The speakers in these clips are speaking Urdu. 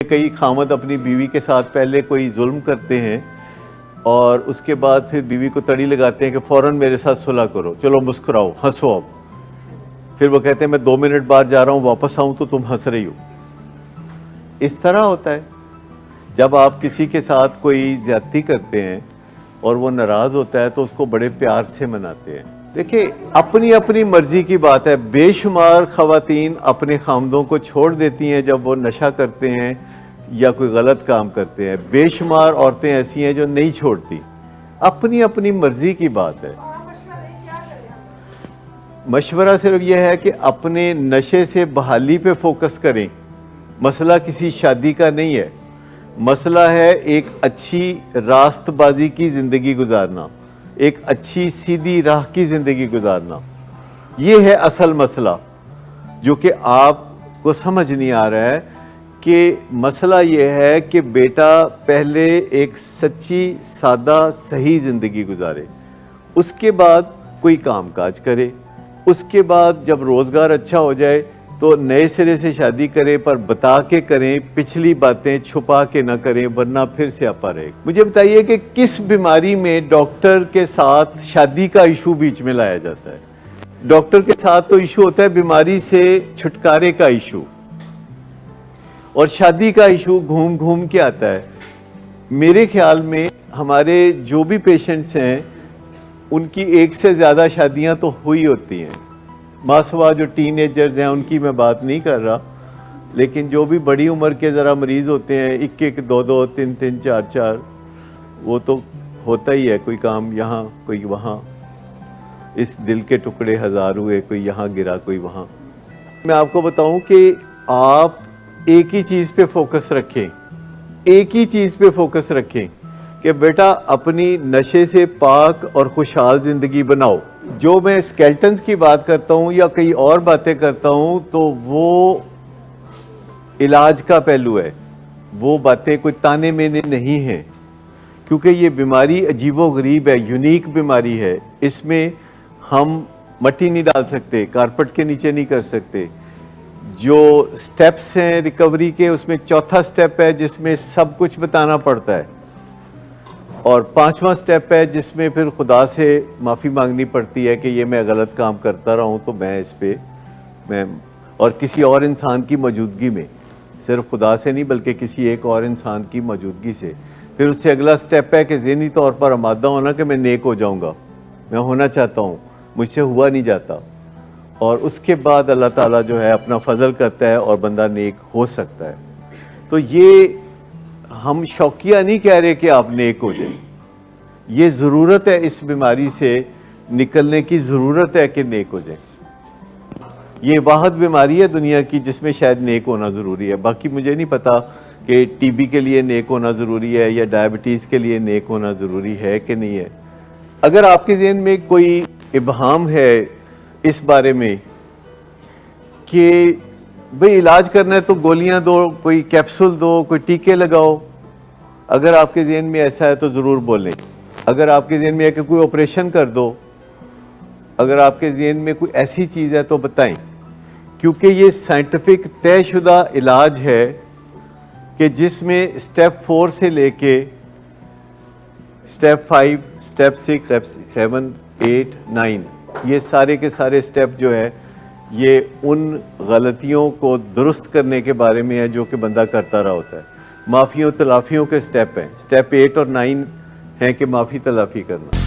کئی خامد اپنی بیوی کے ساتھ پہلے کوئی ظلم کرتے ہیں اور اس کے بعد پھر بیوی کو تڑی لگاتے ہیں کہ فوراً میرے ساتھ صلح کرو، چلو مسکراؤ، ہنسو اب. پھر وہ کہتے ہیں میں 2 منٹ بعد جا رہا ہوں، واپس آؤں تو تم ہنس رہی ہو. اس طرح ہوتا ہے جب آپ کسی کے ساتھ کوئی زیادتی کرتے ہیں اور وہ ناراض ہوتا ہے تو اس کو بڑے پیار سے مناتے ہیں. دیکھیں، اپنی اپنی مرضی کی بات ہے. بے شمار خواتین اپنے خامدوں کو چھوڑ دیتی ہیں جب وہ نشہ کرتے ہیں یا کوئی غلط کام کرتے ہیں. بے شمار عورتیں ایسی ہیں جو نہیں چھوڑتی. اپنی اپنی مرضی کی بات ہے. مشورہ صرف یہ ہے کہ اپنے نشے سے بحالی پہ فوکس کریں. مسئلہ کسی شادی کا نہیں ہے، مسئلہ ہے ایک اچھی راست بازی کی زندگی گزارنا، ایک اچھی سیدھی راہ کی زندگی گزارنا. یہ ہے اصل مسئلہ جو کہ آپ کو سمجھ نہیں آ رہا ہے. کہ مسئلہ یہ ہے کہ بیٹا پہلے ایک سچی سادہ صحیح زندگی گزارے، اس کے بعد کوئی کام کاج کرے، اس کے بعد جب روزگار اچھا ہو جائے تو نئے سرے سے شادی کریں، پر بتا کے کریں، پچھلی باتیں چھپا کے نہ کریں ورنہ پھر سیاپا رہے. مجھے بتائیے کہ کس بیماری میں ڈاکٹر کے ساتھ شادی کا ایشو بیچ میں لایا جاتا ہے؟ ڈاکٹر کے ساتھ تو ایشو ہوتا ہے بیماری سے چھٹکارے کا ایشو، اور شادی کا ایشو گھوم گھوم کے آتا ہے. میرے خیال میں ہمارے جو بھی پیشنٹس ہیں ان کی 1 سے زیادہ شادیاں تو ہوئی ہوتی ہیں. ماسوا جو ٹین ایجرز ہیں ان کی میں بات نہیں کر رہا، لیکن جو بھی بڑی عمر کے ذرا مریض ہوتے ہیں 1 2 2 3 3 4 4، وہ تو ہوتا ہی ہے. کوئی کام یہاں کوئی وہاں، اس دل کے ٹکڑے 1000 ہوئے، کوئی یہاں گرا کوئی وہاں. میں آپ کو بتاؤں کہ آپ ایک ہی چیز پہ فوکس رکھیں، ایک ہی چیز پہ فوکس رکھیں کہ بیٹا اپنی نشے سے پاک اور خوشحال زندگی بناؤ. جو میں اسکیلٹنز کی بات کرتا ہوں یا کئی اور باتیں کرتا ہوں تو وہ علاج کا پہلو ہے، وہ باتیں کوئی تانے مینے نہیں ہیں، کیونکہ یہ بیماری عجیب و غریب ہے، یونیک بیماری ہے. اس میں ہم مٹی نہیں ڈال سکتے، کارپٹ کے نیچے نہیں کر سکتے. جو سٹیپس ہیں ریکوری کے، اس میں 4تھا سٹیپ ہے جس میں سب کچھ بتانا پڑتا ہے، اور 5واں سٹیپ ہے جس میں پھر خدا سے معافی مانگنی پڑتی ہے کہ یہ میں غلط کام کرتا رہا ہوں تو میں اس پہ اور کسی اور انسان کی موجودگی میں، صرف خدا سے نہیں بلکہ کسی ایک اور انسان کی موجودگی سے. پھر اس سے اگلا سٹیپ ہے کہ ذہنی طور پر آمادہ ہونا کہ میں نیک ہو جاؤں گا، میں ہونا چاہتا ہوں، مجھ سے ہوا نہیں جاتا. اور اس کے بعد اللہ تعالیٰ جو ہے اپنا فضل کرتا ہے اور بندہ نیک ہو سکتا ہے. تو یہ ہم شوقیہ نہیں کہہ رہے کہ آپ نیک ہو جائیں، یہ ضرورت ہے، اس بیماری سے نکلنے کی ضرورت ہے کہ نیک ہو جائیں. یہ واحد بیماری ہے دنیا کی جس میں شاید نیک ہونا ضروری ہے. باقی مجھے نہیں پتا کہ ٹی بی کے لیے نیک ہونا ضروری ہے یا ڈائبٹیز کے لیے نیک ہونا ضروری ہے کہ نہیں ہے. اگر آپ کے ذہن میں کوئی ابہام ہے اس بارے میں کہ بھئی علاج کرنا ہے تو گولیاں دو، کوئی کیپسول دو، کوئی ٹیکے لگاؤ، اگر آپ کے ذہن میں ایسا ہے تو ضرور بولیں. اگر آپ کے ذہن میں ہے کہ کوئی آپریشن کر دو، اگر آپ کے ذہن میں کوئی ایسی چیز ہے تو بتائیں، کیونکہ یہ سائنٹیفک طے شدہ علاج ہے کہ جس میں سٹیپ 4 سے لے کے سٹیپ 5 سٹیپ 6 سٹیپ 7 8 9 یہ سارے کے سارے سٹیپ جو ہے یہ ان غلطیوں کو درست کرنے کے بارے میں ہے جو کہ بندہ کرتا رہا ہوتا ہے. معافیوں تلافیوں کے سٹیپ ہیں. سٹیپ 8 اور 9 ہیں کہ معافی تلافی کرنا.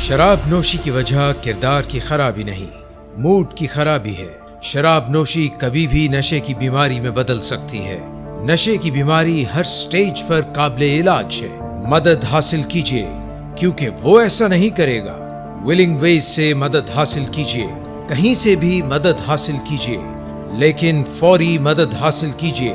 شراب نوشی کی وجہ کردار کی خرابی نہیں، موڈ کی خرابی ہے. شراب نوشی کبھی بھی نشے کی بیماری میں بدل سکتی ہے. نشے کی بیماری ہر سٹیج پر قابل علاج ہے. مدد حاصل کیجیے کیونکہ وہ ایسا نہیں کرے گا. ولنگ ویز سے مدد حاصل کیجیے، کہیں سے بھی مدد حاصل کیجیے، لیکن فوری مدد حاصل کیجیے.